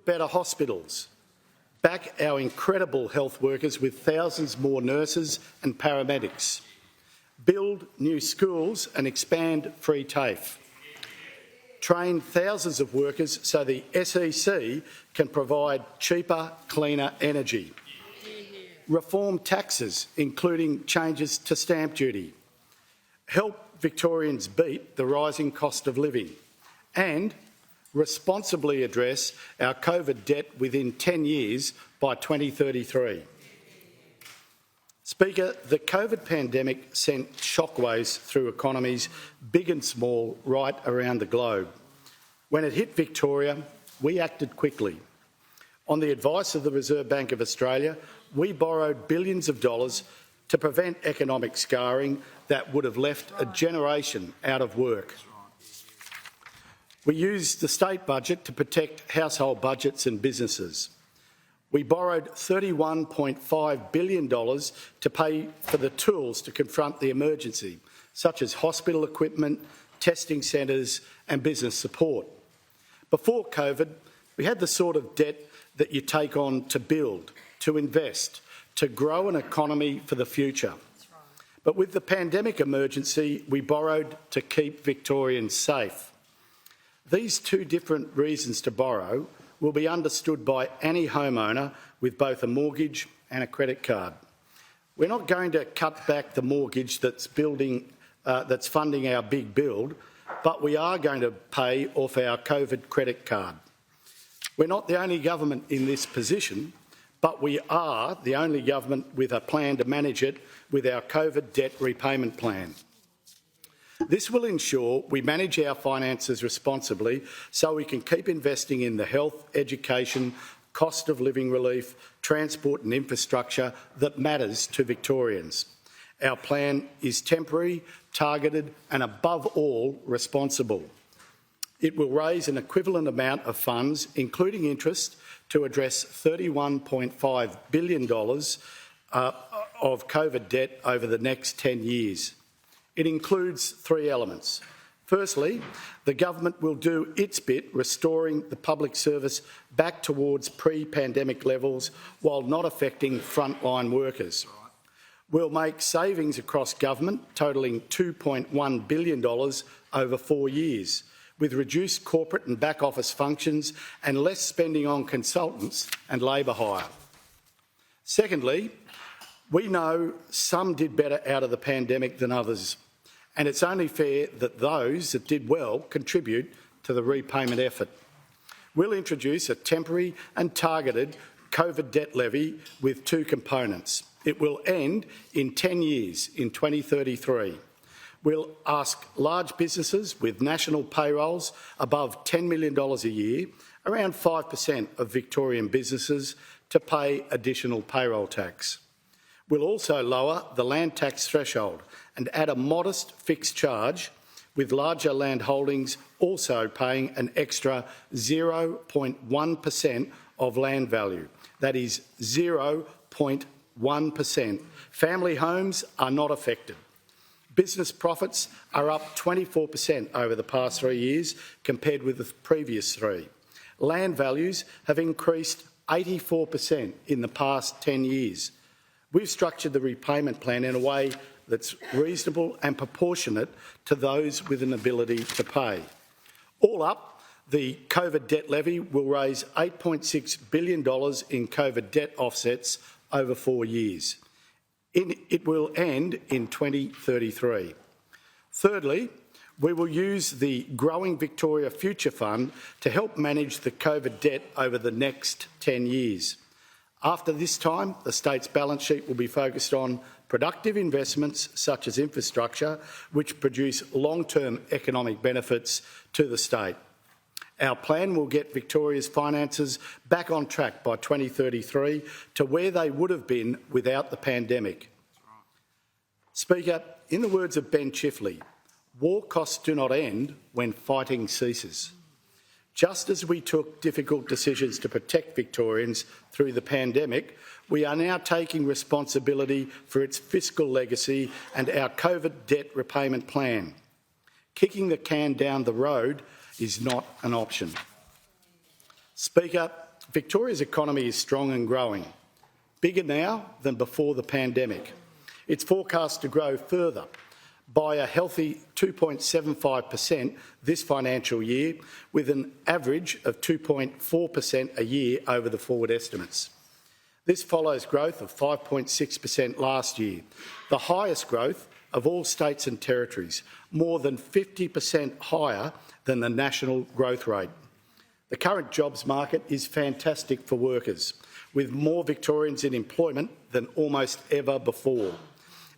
Build better hospitals. Back our incredible health workers with thousands more nurses and paramedics. Build new schools and expand free TAFE. Train thousands of workers so the SEC can provide cheaper, cleaner energy. Reform taxes, including changes to stamp duty. Help Victorians beat the rising cost of living. And responsibly address our COVID debt within 10 years by 2033. Speaker, the COVID pandemic sent shockwaves through economies, big and small, right around the globe. When it hit Victoria, we acted quickly. On the advice of the Reserve Bank of Australia, we borrowed billions of dollars to prevent economic scarring that would have left a generation out of work. We used the state budget to protect household budgets and businesses. We borrowed $31.5 billion to pay for the tools to confront the emergency, such as hospital equipment, testing centres and business support. Before COVID, we had the sort of debt that you take on to build, to invest, to grow an economy for the future. But with the pandemic emergency, we borrowed to keep Victorians safe. These two different reasons to borrow will be understood by any homeowner with both a mortgage and a credit card. We're not going to cut back the mortgage that's funding our big build, but we are going to pay off our COVID credit card. We're not the only government in this position, but we are the only government with a plan to manage it with our COVID debt repayment plan. This will ensure we manage our finances responsibly so we can keep investing in the health, education, cost of living relief, transport and infrastructure that matters to Victorians. Our plan is temporary, targeted and above all responsible. It will raise an equivalent amount of funds, including interest, to address $31.5 billion of COVID debt over the next 10 years. It includes three elements. Firstly, the government will do its bit restoring the public service back towards pre-pandemic levels while not affecting frontline workers. We'll make savings across government totalling $2.1 billion over 4 years, with reduced corporate and back office functions and less spending on consultants and labour hire. Secondly, we know some did better out of the pandemic than others, and it's only fair that those that did well contribute to the repayment effort. We'll introduce a temporary and targeted COVID debt levy with two components. It will end in 10 years, in 2033. We'll ask large businesses with national payrolls above $10 million a year, around 5% of Victorian businesses, to pay additional payroll tax. We'll also lower the land tax threshold and add a modest fixed charge, with larger land holdings also paying an extra 0.1% of land value. That is 0.1%. Family homes are not affected. Business profits are up 24% over the past 3 years compared with the previous three. Land values have increased 84% in the past 10 years. We've structured the repayment plan in a way that's reasonable and proportionate to those with an ability to pay. All up, the COVID debt levy will raise $8.6 billion in COVID debt offsets over 4 years. It will end in 2033. Thirdly, we will use the Growing Victoria Future Fund to help manage the COVID debt over the next 10 years. After this time, the state's balance sheet will be focused on productive investments such as infrastructure, which produce long-term economic benefits to the state. Our plan will get Victoria's finances back on track by 2033 to where they would have been without the pandemic. Speaker, in the words of Ben Chifley, war costs do not end when fighting ceases. Just as we took difficult decisions to protect Victorians through the pandemic, we are now taking responsibility for its fiscal legacy and our COVID debt repayment plan. Kicking the can down the road is not an option. Speaker, Victoria's economy is strong and growing, bigger now than before the pandemic. It's forecast to grow further by a healthy 2.75% this financial year, with an average of 2.4% a year over the forward estimates. This follows growth of 5.6% last year, the highest growth of all states and territories, more than 50% higher than the national growth rate. The current jobs market is fantastic for workers, with more Victorians in employment than almost ever before.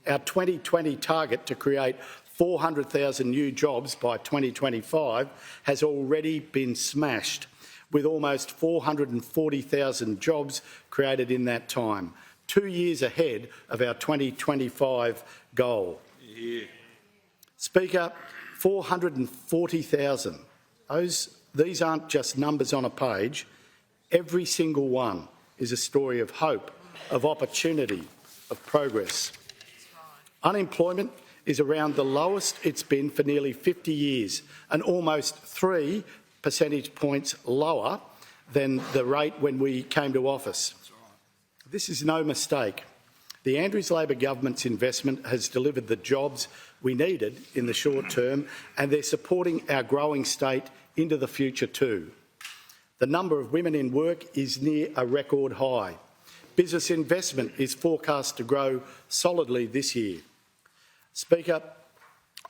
Our 2020 target to create 400,000 new jobs by 2025 has already been smashed, with almost 440,000 jobs created in that time, 2 years ahead of our 2025 goal. Yeah. Speaker, 440,000. These aren't just numbers on a page. Every single one is a story of hope, of opportunity, of progress. Unemployment is around the lowest it's been for nearly 50 years and almost 3 percentage points lower than the rate when we came to office. This is no mistake. The Andrews Labor government's investment has delivered the jobs we needed in the short term, and they're supporting our growing state into the future too. The number of women in work is near a record high. Business investment is forecast to grow solidly this year. Speaker,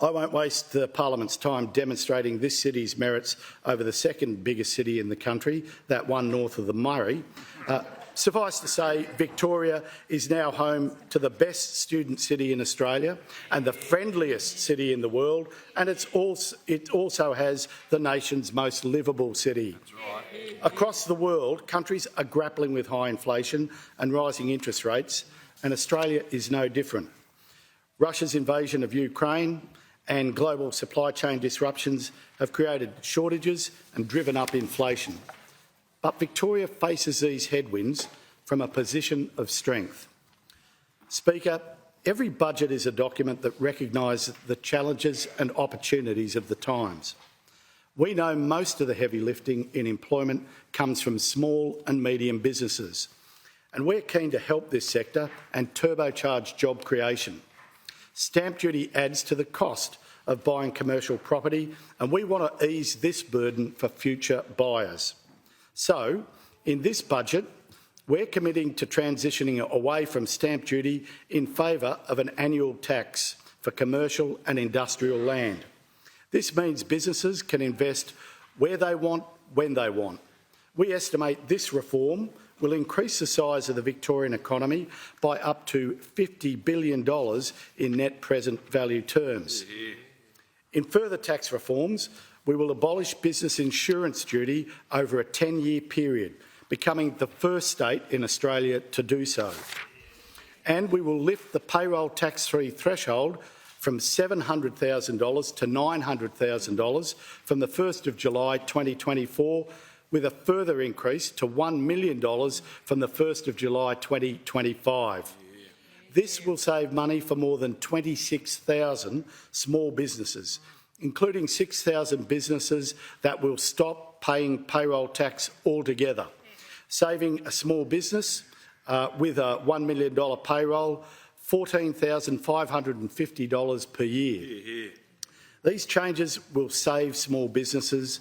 I won't waste the Parliament's time demonstrating this city's merits over the second biggest city in the country, that one north of the Murray. Suffice to say, Victoria is now home to the best student city in Australia and the friendliest city in the world, and it also has the nation's most livable city. That's right. Across the world, countries are grappling with high inflation and rising interest rates, and Australia is no different. Russia's invasion of Ukraine and global supply chain disruptions have created shortages and driven up inflation. But Victoria faces these headwinds from a position of strength. Speaker, every budget is a document that recognises the challenges and opportunities of the times. We know most of the heavy lifting in employment comes from small and medium businesses, and we're keen to help this sector and turbocharge job creation. Stamp duty adds to the cost of buying commercial property, and we want to ease this burden for future buyers. So, in this budget, we're committing to transitioning away from stamp duty in favour of an annual tax for commercial and industrial land. This means businesses can invest where they want, when they want. We estimate this reform will increase the size of the Victorian economy by up to $50 billion in net present value terms. In further tax reforms, we will abolish business insurance duty over a 10-year period, becoming the first state in Australia to do so. And we will lift the payroll tax-free threshold from $700,000 to $900,000 from the 1st of July 2024, with a further increase to $1 million from the 1st of July 2025. This will save money for more than 26,000 small businesses, including 6,000 businesses that will stop paying payroll tax altogether, saving a small business with a $1 million payroll $14,550 per year. These changes will save small businesses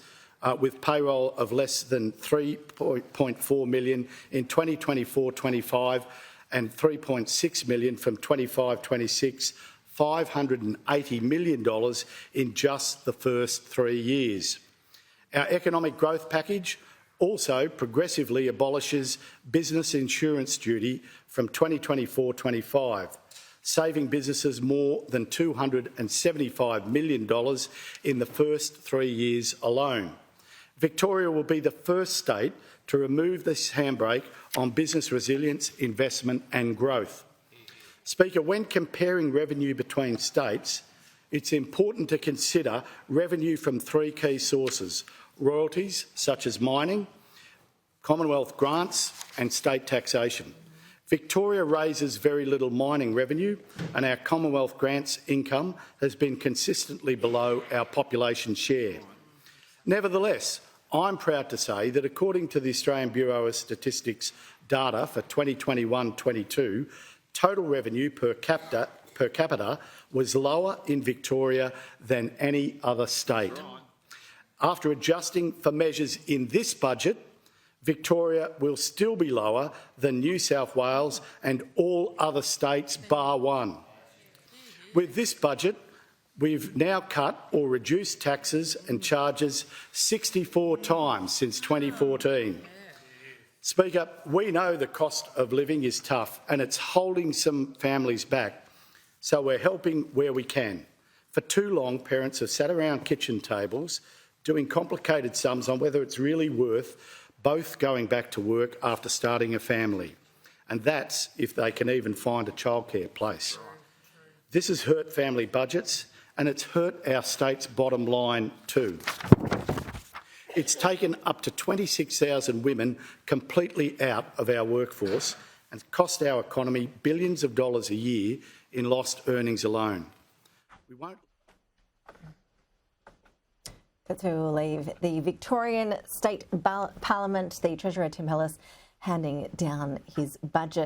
with payroll of less than $3.4 million in 2024-25 and $3.6 million from 25-26, $580 million in just the first 3 years. Our economic growth package also progressively abolishes business insurance duty from 2024-25, saving businesses more than $275 million in the first 3 years alone. Victoria will be the first state to remove this handbrake on business resilience, investment and growth. Speaker, when comparing revenue between states, it's important to consider revenue from 3 key sources: royalties such as mining, Commonwealth grants and state taxation. Victoria raises very little mining revenue, and our Commonwealth grants income has been consistently below our population share. Nevertheless, I'm proud to say that according to the Australian Bureau of Statistics data for 2021-22, total revenue per capita was lower in Victoria than any other state. After adjusting for measures in this budget, Victoria will still be lower than New South Wales and all other states bar one. With this budget, we've now cut or reduced taxes and charges 64 times since 2014. Speaker, we know the cost of living is tough and it's holding some families back, so we're helping where we can. For too long, parents have sat around kitchen tables doing complicated sums on whether it's really worth both going back to work after starting a family, and that's if they can even find a childcare place. This has hurt family budgets and it's hurt our state's bottom line too. It's taken up to 26,000 women completely out of our workforce and cost our economy billions of dollars a year in lost earnings alone. We won't. That's where we'll leave the Victorian State Parliament, the Treasurer Tim Pallas handing down his budget.